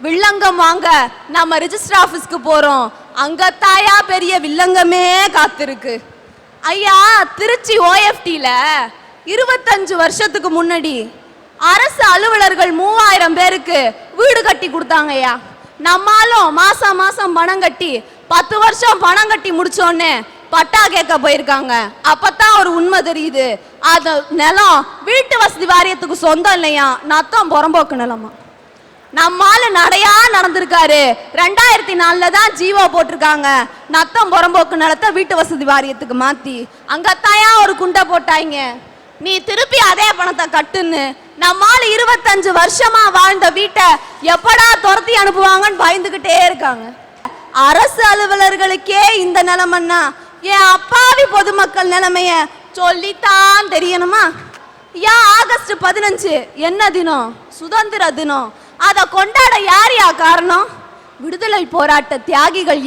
வில்லங்கம் வாங்க நம்ம ரிஜிஸ்டர் ஆபீஸ்க்கு போறோம். அங்க தாயா பெரிய வில்லங்கமே காத்திருக்கு. ஐயா, திருச்சி OFTல 25 வருஷத்துக்கு முன்னாடி அரசு அலுவலர்கள் 3000 பேருக்கு வீடு கட்டி கொடுத்தாங்க ஐயா. நம்மாலும் மாசம் மாசம் பணம் கட்டி 10 வருஷம் பணம் கட்டி முடிச்சோன்னு பட்டா கேட்க போயிருக்காங்க. அப்பதான் ஒரு உண்மை தெரியுது, அது நிலம் வீட்டு வசதி வாரியத்துக்கு சொந்தம் இல்லையா, நத்தம் புறம்போக்கு நிலமா. நம்மால நடையா நடந்திருக்காரு. 2004 தான் ஜீவோ போட்டிருக்காங்க, நத்தம் புறம்போக்கு நிலத்தை வீட்டு வசதி வாரியத்துக்கு மாத்தி. அங்கத்தாயா ஒரு குண்டை போட்டாங்க, நீ திருப்பி அதே பணத்தை கட்டுன்னு. நம்மால 25 வருஷமா வாழ்ந்த வீட்டை எப்படா துரத்தி அனுப்புவாங்கன்னு பயந்துகிட்டே இருக்காங்க. அரசு அலுவலர்களுக்கே இந்த நிலைமைன்னா என் அப்பாவி பொதுமக்கள் நிலைமைய சொல்லித்தான் தெரியணுமா? ஆகஸ்ட் 15 என்ன தினம்? சுதந்திர தினம். அதை கொண்டாட யார் காரணம்? விடுதலை போராட்ட தியாகிகள்.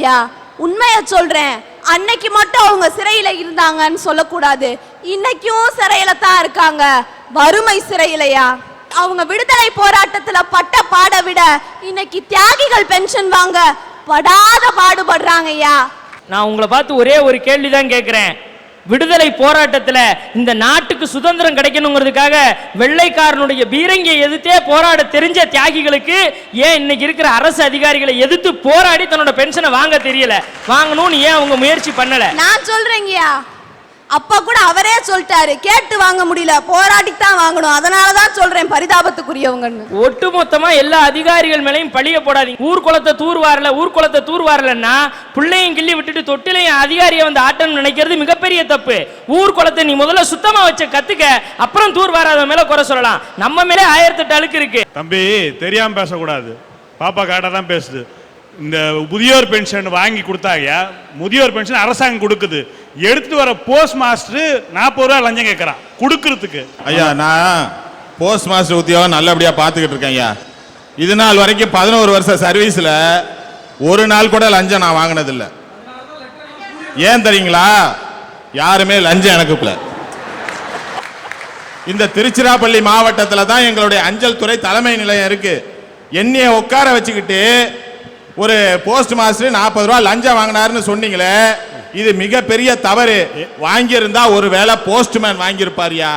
உண்மைய சொல்றேன், அன்னைக்கு மட்டும் அவங்க சிறையில இருந்தாங்கன்னு சொல்லக்கூடாது, இன்னைக்கும் சிறையில தான் இருக்காங்க. வறுமை சிறையிலையா? அவங்க விடுதலை போராட்டத்துல பட்ட பாட விட இன்னைக்கு தியாகிகள் பென்ஷன் வாங்க படாத பாடுபடுறாங்க ஐயா. நான் உங்களை பார்த்து ஒரே ஒரு கேள்விதான் கேட்கிறேன். விடுதலை போராட்டத்தில் இந்த நாட்டுக்கு சுதந்திரம் கிடைக்கணுங்கிறதுக்காக வெள்ளைக்காரனுடைய பீரங்கியை எதிர்த்தே போராட தெரிஞ்ச தியாகிகளுக்கு ஏன் இன்னைக்கு இருக்கிற அரசு அதிகாரிகளை எதிர்த்து போராடி தன்னோட பென்ஷனை வாங்க தெரியல, வாங்கணும்னு ஏன் அவங்க முயற்சி பண்ணல? நான் சொல்றேங்கய்யா, அப்ப கூட அவரே சொல்லிட்டாரு, கேட்டு வாங்க முடியல, போராடித்தான் வாங்கணும். அதனாலதான் சொல்றேன் பரிதாபத்துக்குரியவங்கன்னு. ஒட்டுமொத்தமா எல்லா அதிகாரிகள் மேலையும் பழிய போடாதீங்க. ஊர்குளத்தை தூர்வாரலன்னா பிள்ளையும் கிள்ளி விட்டுட்டு தொட்டிலையும் அதிகாரியை வந்து ஆட்டம்னு நினைக்கிறது மிகப்பெரிய தப்பு. ஊர்குளத்தை நீ முதல்ல சுத்தமா வச்ச கத்துக்க, அப்புறம் தூர்வாராத மேல குறை சொல்லலாம். நம்ம மேலே 1008 அழுக்கு இருக்கு. தம்பி, தெரியாம பேசக்கூடாது, பாப்பா காட்டா தான் பேசுது. இந்த முதியோர் பென்ஷன் வாங்கி கொடுத்தாங்க, முதியோர் பென்ஷன் அரசாங்கம் கொடுக்குது, எடுத்துட்டு வர போஸ்ட் மாஸ்டர் 40 ரூபா லஞ்சம் கேட்கறான் கொடுக்கறதுக்கு. ஐயா, நான் போஸ்ட் மாஸ்டர் உத்தியோகம் நல்லபடியா பார்த்துக்கிட்டு இருக்கேன் ஐயா. இது நாள் வரைக்கும் 11 வருஷ சர்வீஸ்ல ஒரு நாள் கூட லஞ்சம் நான் வாங்கினதில்லை. ஏன் தெரியுங்களா? யாருமே லஞ்சம் எனக்கு. இந்த திருச்சிராப்பள்ளி மாவட்டத்தில் தான் எங்களுடைய அஞ்சல் துறை தலைமை நிலையம் இருக்கு. என்னைய உட்கார வச்சுக்கிட்டு ஒரு போஸ்ட் மாஸ்டர் 40 ரூபா லஞ்சம் வாங்கினாருன்னு சொன்னீங்களே, இது மிகப்பெரிய தவறு. வாங்கியிருந்தா ஒரு வேளை போஸ்ட்மேன் வாங்கியிருப்பாரியா?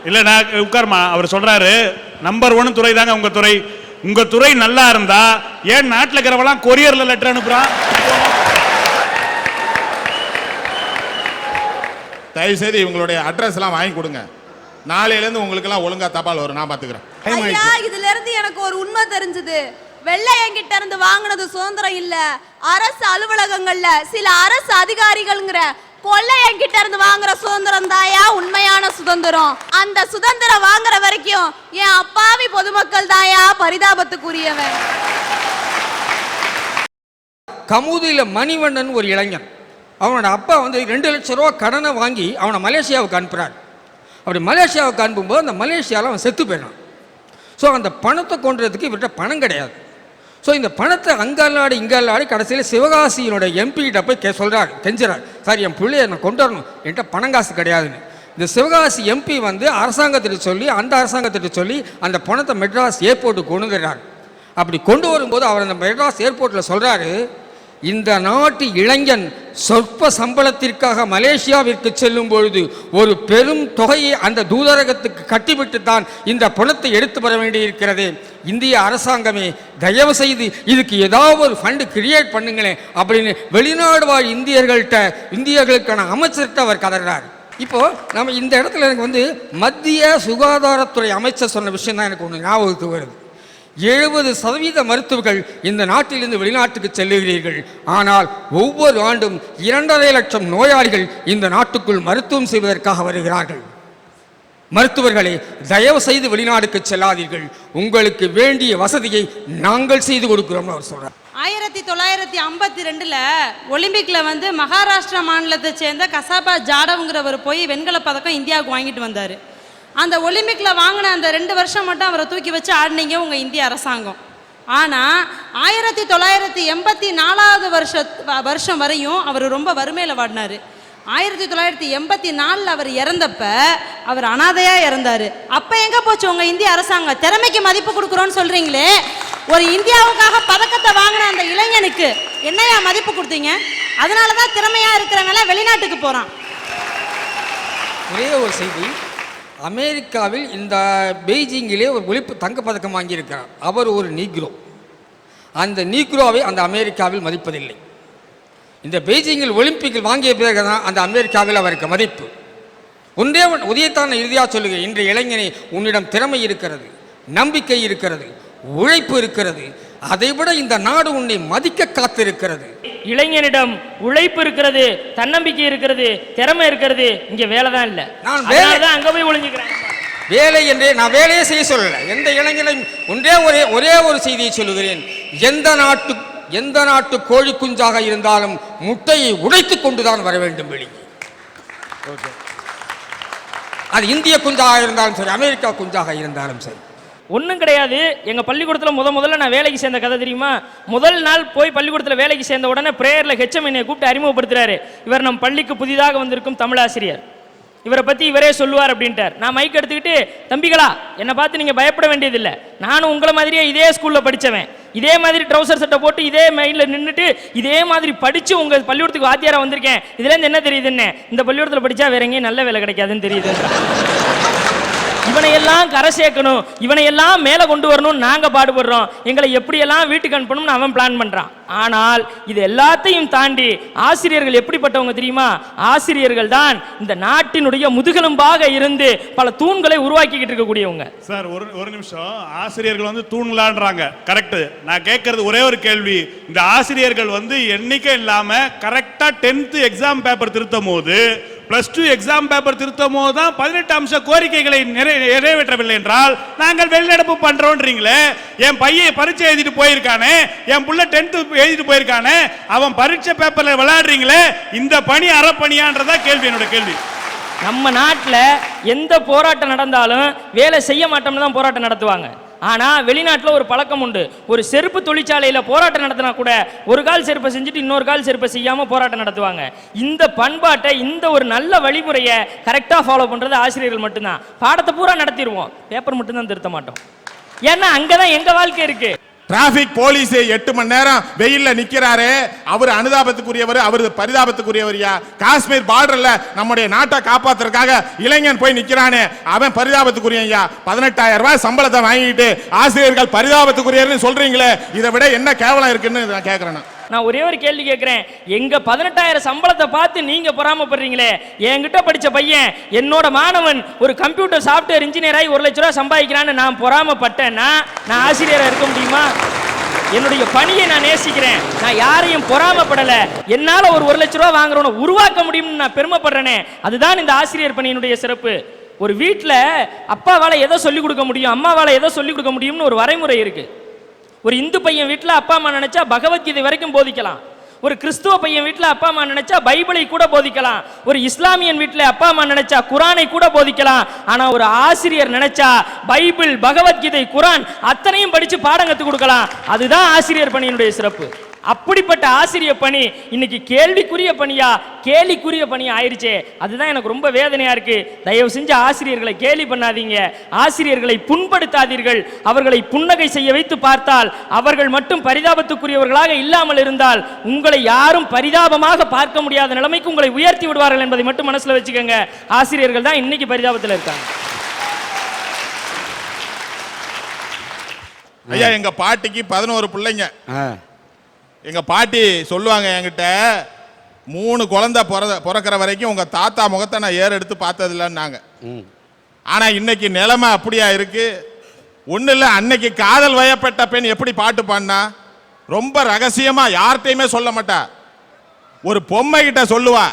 இல்ல, நான் உட்கார்மா, அவர் சொல்றாரு நம்பர் 1 துறை தாங்க உங்க துறை. உங்க துறை நல்லா இருந்தா ஏன் நாட்டில் இருக்கிறவங்களாம் கொரியர்ல லெட்டர் அனுப்புறான்? தயவு செய்து இவங்களுடைய அட்ரஸ் எல்லாம் வாங்கி கொடுங்க. நாளையில இருந்து உங்களுக்கு எல்லாம் ஒழுங்கா தபால் வரும், நான் பாத்துக்கிறேன். ஐயா, இதுல இருந்து எனக்கு ஒரு உண்மை தெரிஞ்சது. வெள்ளையங்கிட்ட இருந்து வாங்கினது சுதந்திரம் இல்ல, அரசு அலுவலகங்கள்ல சில அரசு அதிகாரிகள்ங்கிற கொள்ளையங்கிட்ட இருந்து வாங்குற சுதந்திரம் தாயா உண்மையான சுதந்திரம். அந்த சுதந்திரம் வாங்குற வரைக்கும் என் அப்பாவி பொதுமக்கள் தாயா பரிதாபத்துக்குரியவன். கமுதியில மணிவண்ணன் ஒரு இளைஞன், அவனோட அப்பா வந்து 2 லட்சம் ரூபா கடனை வாங்கி அவனை மலேசியாவுக்கு அனுப்புறாரு. அப்படி மலேசியாவுக்கு அனுப்பும்போது அந்த மலேசியாவில் அவன் செத்து போயிடான். ஸோ அந்த பணத்தை கொண்டுறதுக்கு இவர்கிட்ட பணம் கிடையாது. ஸோ இந்த பணத்தை அங்கல்லாடி இங்கல்லாடி கடைசியில் சிவகாசியினுடைய எம்பிகிட்ட போய் சொல்கிறார், கெஞ்சுறார், சார் என் பிள்ளைய நான் கொண்டு வரணும், என்கிட்ட பணம் காசு கிடையாதுன்னு. இந்த சிவகாசி எம்பி வந்து அரசாங்கத்திட்ட சொல்லி அந்த அரசாங்கத்திட்ட சொல்லி அந்த பணத்தை மெட்ராஸ் ஏர்போர்ட்டுக்கு கொண்டு வந்துடுறார். அப்படி கொண்டு வரும்போது அவர் அந்த மெட்ராஸ் ஏர்போர்ட்டில் சொல்கிறாரு, இந்த நாட்டு இளைஞன் சொற்ப சம்பளத்திற்காக மலேசியாவிற்கு செல்லும் பொழுது ஒரு பெரும் தொகையை அந்த தூதரகத்துக்கு கட்டிவிட்டு தான் இந்த பணத்தை எடுத்து வர வேண்டியிருக்கிறது. இந்திய அரசாங்கமே தயவு செய்து இதுக்கு ஏதாவது ஒரு ஃபண்டு கிரியேட் பண்ணுங்களேன் அப்படின்னு வெளிநாடு வாழ் இந்தியர்களுக்கான அமைச்சர்கிட்ட அவர் கதறார். இப்போ நம்ம இந்த இடத்துல எனக்கு வந்து மத்திய சுகாதாரத்துறை அமைச்சர் சொன்ன விஷயம் தான் எனக்கு ஒன்று ஞாபகத்துக்கு வருது. 70% மருத்துவர்கள் இந்த நாட்டிலிருந்து வெளிநாட்டுக்கு செல்லுகிறீர்கள், ஆனால் ஒவ்வொரு ஆண்டும் 2.5 லட்சம் நோயாளிகள் இந்த நாட்டுக்குள் மருத்துவம் செய்வதற்காக வருகிறார்கள். மருத்துவர்களே, தயவு செய்து வெளிநாடுக்கு செல்லாதீர்கள், உங்களுக்கு வேண்டிய வசதியை நாங்கள் செய்து கொடுக்கிறோம் அவர் சொல்றார். 1952 ஒலிம்பிக்ல வந்து மகாராஷ்டிரா மாநிலத்தை சேர்ந்த கசாபா ஜாடவ்ங்கிறவர் போய் வெண்கல பதக்கம் இந்தியாவுக்கு வாங்கிட்டு வந்தார். அந்த ஒலிம்பிக்கில் வாங்கின அந்த 2 வருஷம் மட்டும் அவரை தூக்கி வச்சு ஆடினீங்க உங்கள் இந்திய அரசாங்கம். ஆனால் 1984 வருஷம் வரையும் அவர் ரொம்ப வறுமையில் வாடினார். 1984 அவர் இறந்தப்ப அவர் அனாதையாக இறந்தார். அப்போ எங்கே போச்சு உங்கள் இந்திய அரசாங்கம்? திறமைக்கு மதிப்பு கொடுக்குறோன்னு சொல்கிறீங்களே, ஒரு இந்தியாவுக்காக பதக்கத்தை வாங்கின அந்த இளைஞனுக்கு என்னையா மதிப்பு கொடுத்தீங்க? அதனாலதான் திறமையா இருக்கிறவங்க வெளிநாட்டுக்கு போறான். ஒரே ஒரு செய்தி, அமெரிக்காவில் இந்த பெய்ஜிங்கிலே ஒரு ஒலிம்பு தங்கப்பதக்கம் வாங்கியிருக்கிறார். அவர் ஒரு நீக்ரோ. அந்த நீக்ரோவை அந்த அமெரிக்காவில் மதிப்பதில்லை. இந்த பெய்ஜிங்கில் ஒலிம்பிக்கில் வாங்கிய பிறகு தான் அந்த அமெரிக்காவில் அவருக்கு மதிப்பு. ஒன்றே உதயத்தான் இறுதியாக சொல்லுகிறேன், இன்றைய இளைஞனே, உன்னிடம் திறமை இருக்கிறது, நம்பிக்கை இருக்கிறது, உழைப்பு இருக்கிறது, அதைவிட இந்த நாடு உன்னை மதிக்க காத்திருக்கிறது. இளைஞனிடம் உழைப்பு இருக்கிறது, தன்னம்பிக்கை இருக்கிறது, திறமை இருக்கிறது, இங்க வேலை தான் இல்ல. நான் வேலை அங்க போய் ஒளிஞ்சுக்கிறேன். வேலை என்றே நான் வேலையே செய்ய சொல்லல. எந்த இளைஞனையும் ஒரே ஒரு செய்தியை சொல்லுகிறேன், எந்த நாட்டு கோழி குஞ்சாக இருந்தாலும் முட்டையை உடைத்துக் கொண்டுதான் வர வேண்டும் வெளியே. அது இந்திய குஞ்சாக இருந்தாலும் சரி, அமெரிக்கா குஞ்சாக இருந்தாலும் சரி. ஒன்றும் கிடையாது. எங்கள் பள்ளிக்கூடத்தில் முதல்ல நான் வேலைக்கு சேர்ந்த கதை தெரியுமா? முதல் நாள் போய் பள்ளிக்கூடத்தில் வேலைக்கு சேர்ந்த உடனே பிரேயரில் ஹெச்எம் என்னை கூப்பிட்டு அறிமுகப்படுத்துறாரு. இவர் நம் பள்ளிக்கு புதிதாக வந்திருக்கும் தமிழாசிரியர், இவரை பற்றி இவரே சொல்லுவார் அப்படின்ட்டார். நான் மைக் எடுத்துக்கிட்டு, தம்பிகளா, என்னை பார்த்து நீங்கள் பயப்பட வேண்டியதில்லை, நானும் உங்களை மாதிரியே இதே ஸ்கூலில் படித்தவன், இதே மாதிரி ட்ரௌசர் சட்டை போட்டு இதே மைண்டில் நின்றுட்டு இதே மாதிரி படித்து உங்கள் பள்ளிக்கூடத்துக்கு வாத்தியாராக வந்திருக்கேன். இதுலேருந்து என்ன தெரியுதுன்னு, இந்த பள்ளிக்கூடத்தில் படித்தா வேற எங்கேயும் நல்ல வேலை கிடைக்காதுன்னு தெரியுது. இவனையெல்லாம் கரை சேர்க்கணும், இவனையெல்லாம் மேலே கொண்டு வரணும்னு நாங்கள் பாடுபடுறோம். எங்களை எப்படியெல்லாம் வீட்டுக்கு அனுப்பணும்னு அவன் பிளான் பண்ணுறான். ஆனால் இது எல்லாத்தையும் தாண்டி ஆசிரியர்கள் எப்படிப்பட்டவங்க தெரியுமா? ஆசிரியர்கள் தான் இந்த நாட்டினுடைய முதுகெலும்பாக இருந்து பல தூண்களை உருவாக்கிக்கிட்டு இருக்கக்கூடியவங்க. சார், ஒரு நிமிஷம். ஆசிரியர்கள் வந்து தூண்லான்றாங்க, கரெக்ட். நான் கேட்கறது ஒரே ஒரு கேள்வி. இந்த ஆசிரியர்கள் வந்து எண்ணிக்கை இல்லாம கரெக்டா 10th எக்ஸாம் பேப்பர் திருத்தும் போது, +2 எக்ஸாம் பேப்பர் திருத்தும் போது தான் 18 அம்ச கோரிக்கைகளை நிறைவேற்றவில்லை என்றால் நாங்கள் வெளிநடப்பு பண்றோம்ன்றீங்களே. என் பையன் பரீட்சை எழுதிட்டு போயிருக்கானே, என் புள்ள 10th எழுதிட்டு போயிருக்கானே, அவன் பரீட்சை பேப்பர்ல விளையாடுறீங்களே, இந்த பணி அறப்பணியான்றதா கேள்வி, என்னோட கேள்வி. நம்ம நாட்டில் எந்த போராட்டம் நடந்தாலும் வேலை செய்ய மாட்டோம்னு தான் போராட்டம் நடத்துவாங்க. ஆனால் வெளிநாட்டில் ஒரு பழக்கம் உண்டு. ஒரு செருப்பு தொழிற்சாலையில் போராட்டம் நடத்தினா கூட ஒரு கால் செருப்பை செஞ்சுட்டு இன்னொரு கால் செருப்பை செய்யாமல் போராட்டம் நடத்துவாங்க. இந்த பண்பாட்டை, இந்த ஒரு நல்ல வழிமுறையை கரெக்டாக ஃபாலோ பண்ணுறது ஆசிரியர்கள் மட்டும்தான். பாடத்தை பூரா நடத்திடுவோம், பேப்பர் மட்டும்தான் திருத்த மாட்டோம். ஏன்னா அங்கே தான் எங்கள் வாழ்க்கை இருக்குது. டிராபிக் போலீஸ் 8 மணி நேரம் வெயில்ல நிக்கிறாரு, அவர் அனுதாபத்துக்குரியவர், அவர் பரிதாபத்துக்குரியவரியா? காஷ்மீர் பார்டர்ல நம்முடைய நாட்டை காப்பாத்துறதுக்காக இளைஞன் போய் நிக்கிறானே, அவன் பரிதாபத்துக்குரியயா? 18,000 ரூபாய் சம்பளத்தை வாங்கிட்டு ஆசிரியர்கள் பரிதாபத்துக்குரியர்னு சொல்றீங்களே, இதை விட என்ன கேவலம் இருக்குன்னு நான் கேட்கிறேன். நான் ஒரே ஒரு கேள்வி கேட்கிறேன். எங்க 18,000 சம்பளத்தை பார்த்து நீங்க பொறாமப்படுறீங்களே, என்கிட்ட படிச்ச பையன், என்னோட மாணவன் ஒரு கம்ப்யூட்டர் சாஃப்ட்வேர் இன்ஜினியர் ஆகி 1 லட்ச ரூபாய் சம்பாதிக்கிறான்னு நான் பொறாமப்பட்டேன்னா நான் ஆசிரியராக இருக்க முடியுமா? என்னுடைய பணியை நான் நேசிக்கிறேன், நான் யாரையும் பொறாமப்படலை. என்னால் ஒரு 1 லட்ச ரூபா வாங்குறவனை உருவாக்க முடியும்னு நான் பெருமைப்படுறேனே, அதுதான் இந்த ஆசிரியர் பணியினுடைய சிறப்பு. ஒரு வீட்டில் அப்பாவால் எதை சொல்லிக் கொடுக்க முடியும், அம்மாவால் எதை சொல்லிக் கொடுக்க முடியும்னு ஒரு வரைமுறை இருக்கு. ஒரு இந்து பையன் வீட்டில் அப்பா அம்மா நினைச்சா பகவத்கீதை வரைக்கும் போதிக்கலாம். ஒரு கிறிஸ்துவ பையன் வீட்டில் அப்பா அம்மா நினைச்சா பைபிளை கூட போதிக்கலாம். ஒரு இஸ்லாமியன் வீட்டில் அப்பா அம்மா நினைச்சா குரானை கூட போதிக்கலாம். ஆனா ஒரு ஆசிரியர் நினைச்சா பைபிள், பகவத்கீதை, குரான் அத்தனையும் படிச்சு பாடம் கற்றுக் கொடுக்கலாம். அதுதான் ஆசிரியர் பணியினுடைய சிறப்பு. அப்படிப்பட்ட ஆசிரியர் பணி இன்னைக்கு கேள்விக்குரிய பணியா, கேலிக்குரிய பணியா ஆயிடுச்சே. அதுதான் எனக்கு ரொம்ப வேதனையா இருக்கு. தயவு செஞ்சு ஆசிரியர்களை கேலி பண்ணாதீங்க, ஆசிரியர்களை புண்படுத்தாதீர்கள். அவர்களை புன்னகை செய்ய வைத்து பார்த்தால், அவர்கள் மட்டும் பரிதாபத்துக்குரியவர்களாக இல்லாமல் இருந்தால் உங்களை யாரும் பரிதாபமாக பார்க்க முடியாத நிலைமைக்கு உங்களை உயர்த்தி விடுவார்கள் என்பதை மட்டும் மனசுல வச்சுக்கோங்க. ஆசிரியர்கள் தான் இன்னைக்கு பரிதாபத்தில் இருக்காங்க. ஐயா, எங்க பாட்டிக்கு 11 பிள்ளைங்க. எங்க பாட்டி சொல்லுவாங்க என்கிட்ட, 3 குழந்தை பிறக்கிற வரைக்கும் உங்க தாத்தா முகத்தை நான் எடுத்து பார்த்ததில்லன்னாங்க. ஆனா இன்னைக்கு நிலைமை அப்படியா இருக்கு? ஒண்ணு இல்ல, அன்னைக்கு காதல் வயப்பட்ட பெண் எப்படி பாட்டு பாடினா, ரொம்ப ரகசியமா யார்கிட்டையுமே சொல்ல மாட்டா. ஒரு பொம்மை கிட்ட சொல்லுவா,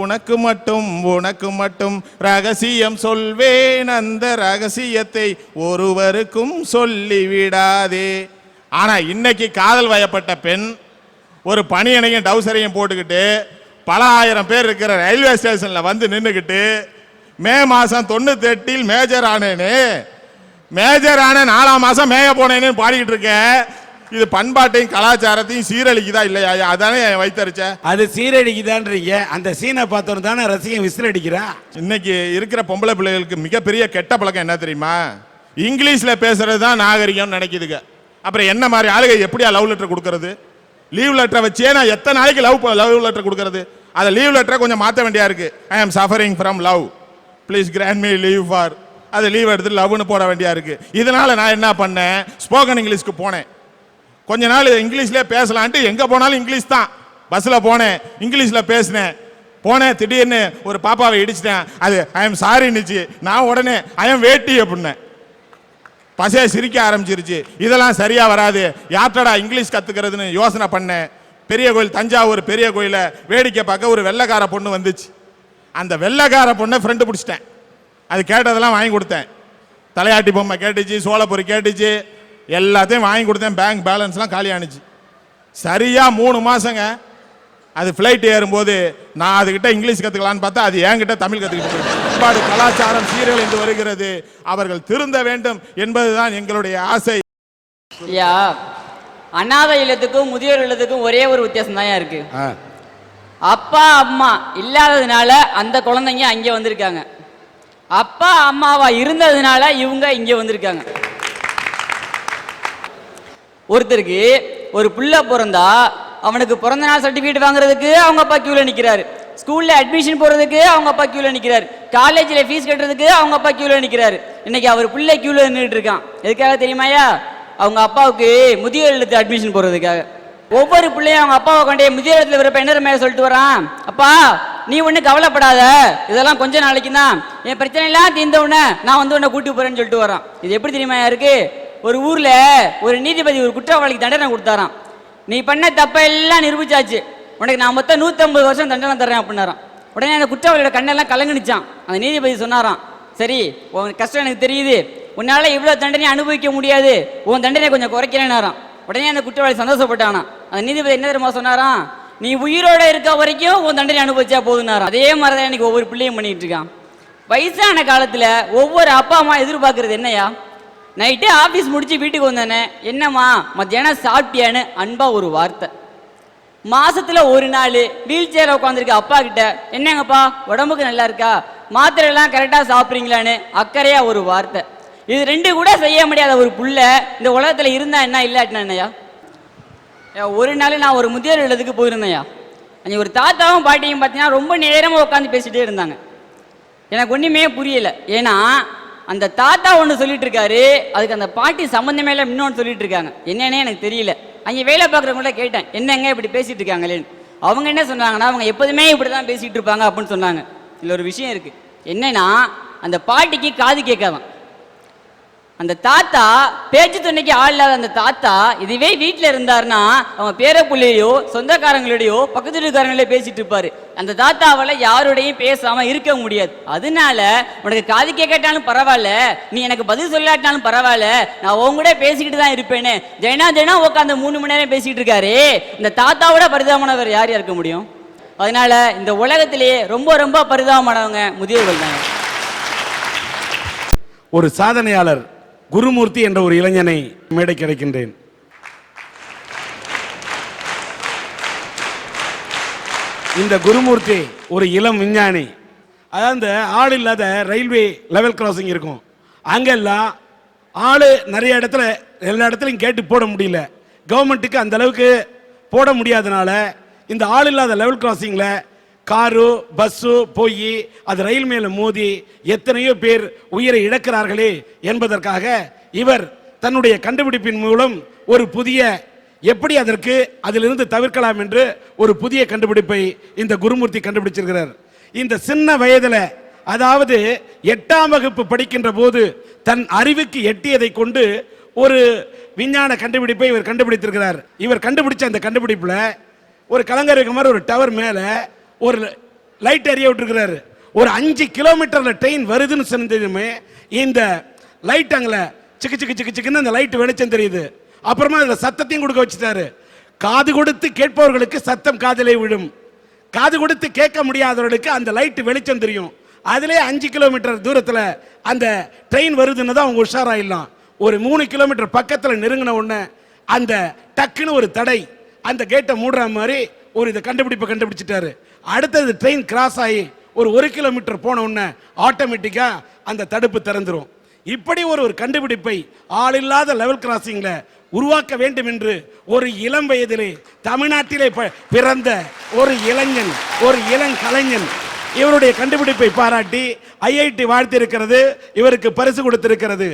உனக்கு மட்டும் ரகசியம் சொல்வேன், அந்த ரகசியத்தை ஒருவருக்கும் சொல்லிவிடாதே. ஆனா இன்னைக்கு காதல் வயப்பட்ட பெண் ஒரு பனியனையும் டவுசரையும் போட்டுக்கிட்டு பல ஆயிரம் பேர் இருக்கிற ரயில்வே ஸ்டேஷன்ல வந்து நின்றுக்கிட்டு, மே மாசம் 98 மேஜர் ஆனேன்னு, மேஜர் ஆன 4ஆம் மாசம் மேய போனேன்னு பாடிக்கிட்டு இருக்கேன். இது பண்பாட்டையும் கலாச்சாரத்தையும் சீரழிக்குதா இல்லையா? அதானே வைத்தறிச்ச. அது சீரழிக்குதான்றீங்க, அந்த சீனை பார்த்தோன்னு தானே ரசிகன் விசில் அடிக்கிறான். இன்னைக்கு இருக்கிற பொம்பளை பிள்ளைகளுக்கு மிகப்பெரிய கெட்ட பழக்கம் என்ன தெரியுமா? இங்கிலீஷ்ல பேசுறது தான் நாகரிகம் நினைக்குதுங்க. அப்புறம் என்ன மாதிரி ஆளுகை எப்படியா லவ் லெட்டர் கொடுக்கறது? லீவ் லெட்டரை வச்சே நான் எத்தனை நாளைக்கு லவ் லெட்டர் கொடுக்கறது? அதை லீவ் லெட்டரை கொஞ்சம் மாற்ற வேண்டியா இருக்கு. ஐ ஆம் suffering from love, please grant me leave for. அது லீவ் எடுத்து லவ்னு போட வேண்டியா இருக்கு. இதனால நான் என்ன பண்ணேன், ஸ்போக்கன் இங்கிலீஷ்க்கு போனேன். கொஞ்ச நாள் இங்கிலீஷ்லேயே பேசலான்ட்டு எங்கே போனாலும் இங்கிலீஷ் தான். பஸ்ஸில் போனேன், இங்கிலீஷில் பேசினேன். போனேன், திடீர்னு ஒரு பாப்பாவை இடிச்சிட்டேன். அது ஐ எம் சாரின்னுச்சு. நான் உடனே ஐ எம் வேட்டி அப்படின்னேன். பசைய சிரிக்க ஆரம்பிச்சிருச்சு. இதெல்லாம் சரியா வராது, யார்டா இங்கிலீஷ் கத்துக்கிறதுன்னு யோசனை பண்ணேன். பெரிய கோயில், தஞ்சாவூர் பெரிய கோயில வேடிக்கை பார்க்க ஒரு வெள்ளைக்கார பொண்ணு வந்துச்சு. அந்த வெள்ளைக்கார பொண்ணை ஃப்ரெண்டு பிடிச்சிட்டேன். அது கேட்டதெல்லாம் வாங்கி கொடுத்தேன். தலையாட்டி பொம்மை கேட்டுச்சு, சோளப்பொரி கேட்டுச்சு, எல்லாத்தையும் வாங்கி கொடுத்தேன். பேங்க் பேலன்ஸ்லாம் காலி ஆனிச்சு. சரியா 3 மாசங்க. அது ஃப்ளைட் ஏறும்போது நான் அதுகிட்ட இங்கிலீஷ் கற்றுக்கலான்னு பார்த்தா அது என்கிட்ட தமிழ் கற்றுக்கிட்டு. பண்பாடு கலாச்சாரம் சீரழிந்து வருகிறது, அவர்கள் திருந்த வேண்டும் என்பதுதான் எங்களுடைய ஆசை. ஐயா, அனாதை இல்லத்துக்கும் முதியோர் இல்லத்துக்கும் ஒரே ஒரு வித்தியாசம் தான் இருக்கு. அப்பா அம்மா இல்லாததுனால அந்த குழந்தைங்க அங்கே வந்திருக்காங்க, அப்பா அம்மாவா இருந்ததுனால இவங்க இங்கே வந்திருக்காங்க. ஒருத்தருக்கு ஒரு புள்ள பிறந்தா அவனுக்கு பிறந்த நாள் சர்டிஃபிகேட் வாங்குறதுக்கு அவங்க அப்பா கியூல நிற்கிறாரு, ஸ்கூல்ல அட்மிஷன் போறதுக்கு அவங்க அப்பா கியூல நிற்கிறாரு, காலேஜில் ஃபீஸ் கட்டுறதுக்கு அவங்க அப்பா கியூல நிற்கிறாரு. இன்னைக்கு அவர் பிள்ளை கியூல நின்றுட்டு இருக்கான். எதுக்காக தெரியுமாயா? அவங்க அப்பாவுக்கு முதியோர் இல்லத்து அட்மிஷன் போறதுக்காக. ஒவ்வொரு பிள்ளையும் அவங்க அப்பாவை கொண்டே முதியோர் இல்லத்துல வரப்ப என்ன மேல சொல்லிட்டு வரான், அப்பா நீ ஒன்றும் கவலைப்படாத, இதெல்லாம் கொஞ்ச நாளைக்கு தான், என் பிரச்சனை எல்லாம் தீர்ந்த உடனே நான் வந்து உன்னை கூட்டி போறேன்னு சொல்லிட்டு வரான். இது எப்படி தெரியுமா இருக்கு? ஒரு ஊர்ல ஒரு நீதிபதி ஒரு குற்றவாளிக்கு தண்டனை கொடுத்தாராம். நீ பண்ண தப்ப எல்லாம் நிரூபிச்சாச்சு, உனக்கு நான் மொத்தம் 150 வருஷம் தண்டனை தர்றேன் அப்படின்னாராம். உடனே அந்த குற்றவாளியோட கண்ணெல்லாம் கலங்குனிச்சான். அந்த நீதிபதி சொன்னாராம், சரி உன் கஷ்டம் எனக்கு தெரியுது, உன்னால இவ்வளவு தண்டனை அனுபவிக்க முடியாது, உன் தண்டனை கொஞ்சம் குறைக்கிறேன்னாராம். உடனே அந்த குற்றவாளி சந்தோஷப்பட்டானா. அந்த நீதிபதி என்ன தெரியுமா சொன்னாராம், நீ உயிரோட இருக்க வரைக்கும் உன் தண்டனை அனுபவிச்சா போதுனாராம். அதே மாதிரிதான் எனக்கு ஒவ்வொரு பிள்ளையும் பண்ணிட்டு இருக்கான். வயசான காலத்துல ஒவ்வொரு அப்பா அம்மா எதிர்பார்க்கறது என்னையா, நைட்டு ஆஃபீஸ் முடிச்சு வீட்டுக்கு வந்தானே, என்னம்மா மத்தியானம் சாப்பிட்டியான்னு அன்பா ஒரு வார்த்தை. மாசத்துல ஒரு நாள் வீல் சேர உட்காந்துருக்க அப்பா கிட்ட, என்னங்கப்பா உடம்புக்கு நல்லா இருக்கா, மாத்திரை எல்லாம் கரெக்டா சாப்பிட்றீங்களான்னு அக்கறையா ஒரு வார்த்தை. இது ரெண்டு கூட செய்ய முடியாத ஒரு புள்ள இந்த உலகத்துல இருந்தா என்ன, இல்லாட்டினா என்னையா? ஒரு நாள் நான் ஒரு முதியோர் இல்லத்துக்கு போயிருந்தேன்யா. அங்கே ஒரு தாத்தாவும் பாட்டியும் பார்த்தீங்கன்னா ரொம்ப நேரமாக உட்காந்து பேசிட்டே இருந்தாங்க. எனக்கு ஒன்றுமே புரியலை. ஏன்னா அந்த தாத்தா ஒன்று சொல்லிட்டு இருக்காரு, அதுக்கு அந்த பாட்டி சம்மந்தமே இல்லை இன்னொன்று சொல்லிட்டு இருக்காங்க. என்னன்னே எனக்கு தெரியல. அங்கே வேலை பார்க்குறவங்கள்ட்ட கேட்டேன், என்னங்க இப்படி பேசிட்டு இருக்காங்களேன்னு. அவங்க என்ன சொன்னாங்கன்னா, அவங்க எப்போதுமே இப்படி தான் பேசிட்டு இருப்பாங்க அப்படின்னு சொன்னாங்க. இதில் ஒரு விஷயம் இருக்கு. என்னன்னா அந்த பாட்டிக்கு காது கேட்காதான். அந்த தாத்தா பேச்சு துணைக்கு ஆள் இல்லாத அந்த தாத்தா இதுவே வீட்டில் இருந்தாருன்னா அவங்க பேர பிள்ளையோ சொந்தக்காரங்களோடையோ பக்கத்து வீட்டுக்காரங்களே பேசிட்டு இருப்பாரு. அந்த தாத்தாவால் யாரோடையும் பேசாம இருக்க முடியாது. அதனால உனக்கு காது கேட்கட்டாலும் பரவாயில்ல, நீ எனக்கு பதில் சொல்லாட்டாலும் பரவாயில்ல, நான் உங்க கூட பேசிக்கிட்டு தான் இருப்பேன்னு தினம் உட்காந்து 3 மணி நேரம் பேசிக்கிட்டு இருக்காரு. இந்த தாத்தாவோட பரிதாபமானவர் யார் இருக்க முடியும்? அதனால இந்த உலகத்திலேயே ரொம்ப ரொம்ப பரிதாபமானவங்க முதியோர்கள் தாங்க. ஒரு சாதனையாளர் குருமூர்த்தி என்ற ஒரு இளைஞனை மேடை கிடைக்கின்றேன். இந்த குருமூர்த்தி ஒரு இளம் விஞ்ஞானி. அதாவது ஆள் இல்லாத ரயில்வே லெவல் கிராசிங் இருக்கும், அங்கெல்லாம் ஆள் நிறைய இடத்துல எல்லா இடத்துலையும் கேட்டு போட முடியல. கவர்மெண்ட்டுக்கு அந்த அளவுக்கு போட முடியாதனால இந்த ஆள் இல்லாத லெவல் கிராசிங்கில் காரு பஸ்ஸு போய் அது ரயில் மேல மோதி எத்தனையோ பேர் உயிரை இழக்கிறார்களே என்பதற்காக இவர் தன்னுடைய கண்டுபிடிப்பின் மூலம் ஒரு புதிய எப்படி அதற்கு அதிலிருந்து தவிர்க்கலாம் என்று ஒரு புதிய கண்டுபிடிப்பை இந்த குருமூர்த்தி கண்டுபிடிச்சிருக்கிறார். இந்த சின்ன வயதில், அதாவது 8ஆம் வகுப்பு படிக்கின்ற போது தன் அறிவுக்கு எட்டியதை கொண்டு ஒரு விஞ்ஞான கண்டுபிடிப்பை இவர் கண்டுபிடித்திருக்கிறார். இவர் கண்டுபிடிச்ச அந்த கண்டுபிடிப்புல ஒரு கலங்கரை மாதிரி ஒரு டவர் மேல ஒரு லைட் எரிய விட்டுருக்கிறாரு. ஒரு 5 கிலோமீட்டர்ல ட்ரெயின் வருதுன்னு சொன்னதுமே இந்த லைட் அங்கே சிக்கு சிக்கு சிக்கு சிக்குன்னு அந்த லைட் வெளிச்சம் தெரியுது. அப்புறமா அதில் சத்தத்தையும் கொடுக்க வச்சுட்டாரு. காது கொடுத்து கேட்பவர்களுக்கு சத்தம் காதிலே விழும், காது கொடுத்து கேட்க முடியாதவர்களுக்கு அந்த லைட் வெளிச்சம் தெரியும். அதிலே 5 கிலோமீட்டர் தூரத்தில் அந்த ட்ரெயின் வருதுன்னு தான் அவங்க உஷாராயிடலாம். ஒரு 3 கிலோமீட்டர் பக்கத்தில் நெருங்கின உடனே அந்த டக்குன்னு ஒரு தடை, அந்த கேட்டை மூடுற மாதிரி ஒரு இதை கண்டுபிடிச்சிட்டாரு. அடுத்தது ட்ரெயின் கிராஸ் ஆகி ஒரு 1 கிலோமீட்டர் போன உடனே ஆட்டோமேட்டிக்கா அந்த தடுப்பு திறந்துரும். இப்படி ஒரு கண்டுபிடிப்பை ஆள் இல்லாத லெவல் கிராசிங்ல உருவாக்க வேண்டும் என்று ஒரு இளம் வயதிலே தமிழ்நாட்டிலே பிறந்த ஒரு இளைஞன், ஒரு இளங்கலைஞன் இவருடைய கண்டுபிடிப்பை பாராட்டி ஐஐடி வாழ்த்திருக்கிறது, இவருக்கு பரிசு கொடுத்திருக்கிறது.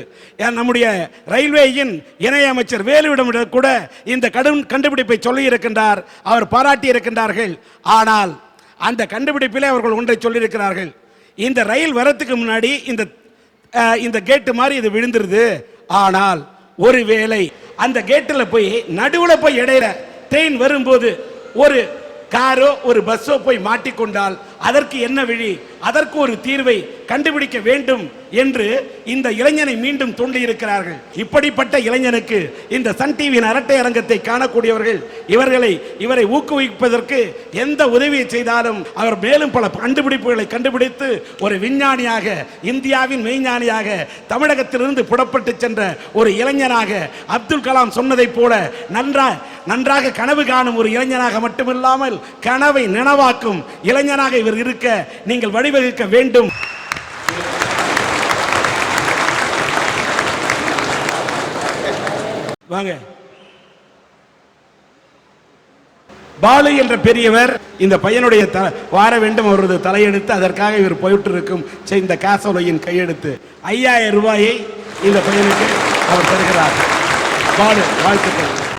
நம்முடைய ரயில்வேயின் இணை அமைச்சர் வேலுவிடம் கூட இந்த கண்டுபிடிப்பை சொல்லி இருக்கின்றார், அவர் பாராட்டி இருக்கின்றார்கள். ஆனால் அந்த கண்டுபிடிப்பிலே அவர்கள் ஒன்றை சொல்லியிருக்கிறார்கள், இந்த ரயில் வரத்துக்கு முன்னாடி இந்த கேட்டு மாதிரி இது விழுந்துருது, ஆனால் ஒருவேளை அந்த கேட்டில் போய் நடுவில் போய் இடையில ட்ரெயின் வரும்போது ஒரு காரோ ஒரு பஸ்ஸோ போய் மாட்டிக்கொண்டால் அதற்கு என்ன வழி, அதற்கு ஒரு தீர்வை கண்டுபிடிக்க வேண்டும் என்று இந்த இளைஞனை மீண்டும் தூண்டியிருக்கிறார்கள். இப்படிப்பட்ட இளைஞனுக்கு இந்த சன் டிவியின் அரட்டை அரங்கத்தை காணக்கூடியவர்கள் இவரை ஊக்குவிப்பதற்கு எந்த உதவியை செய்தாலும் அவர் மேலும் பல கண்டுபிடிப்புகளை கண்டுபிடித்து ஒரு விஞ்ஞானியாக, இந்தியாவின் மெய்ஞானியாக, தமிழகத்திலிருந்து புறப்பட்டு சென்ற ஒரு இளைஞனாக, அப்துல் கலாம் சொன்னதைப் போல நன்றாக கனவு காணும் ஒரு இளைஞனாக மட்டுமில்லாமல் கனவை நனவாக்கும் இளைஞனாக இவர் இருக்க நீங்கள் வழிவகுக்க வேண்டும். வாங்க. பாலு என்ற பெரியவர் இந்த பையனுடைய வார வேண்டும் அவரது தலையெடுத்து, அதற்காக இவர் போயிட்டு இருக்கும் இந்த காசோலையின் கையெழுத்து 5000 ரூபாயை இந்த பையனுக்கு அவர் தருகிறார். பாலு வாழ்த்துக்கள்.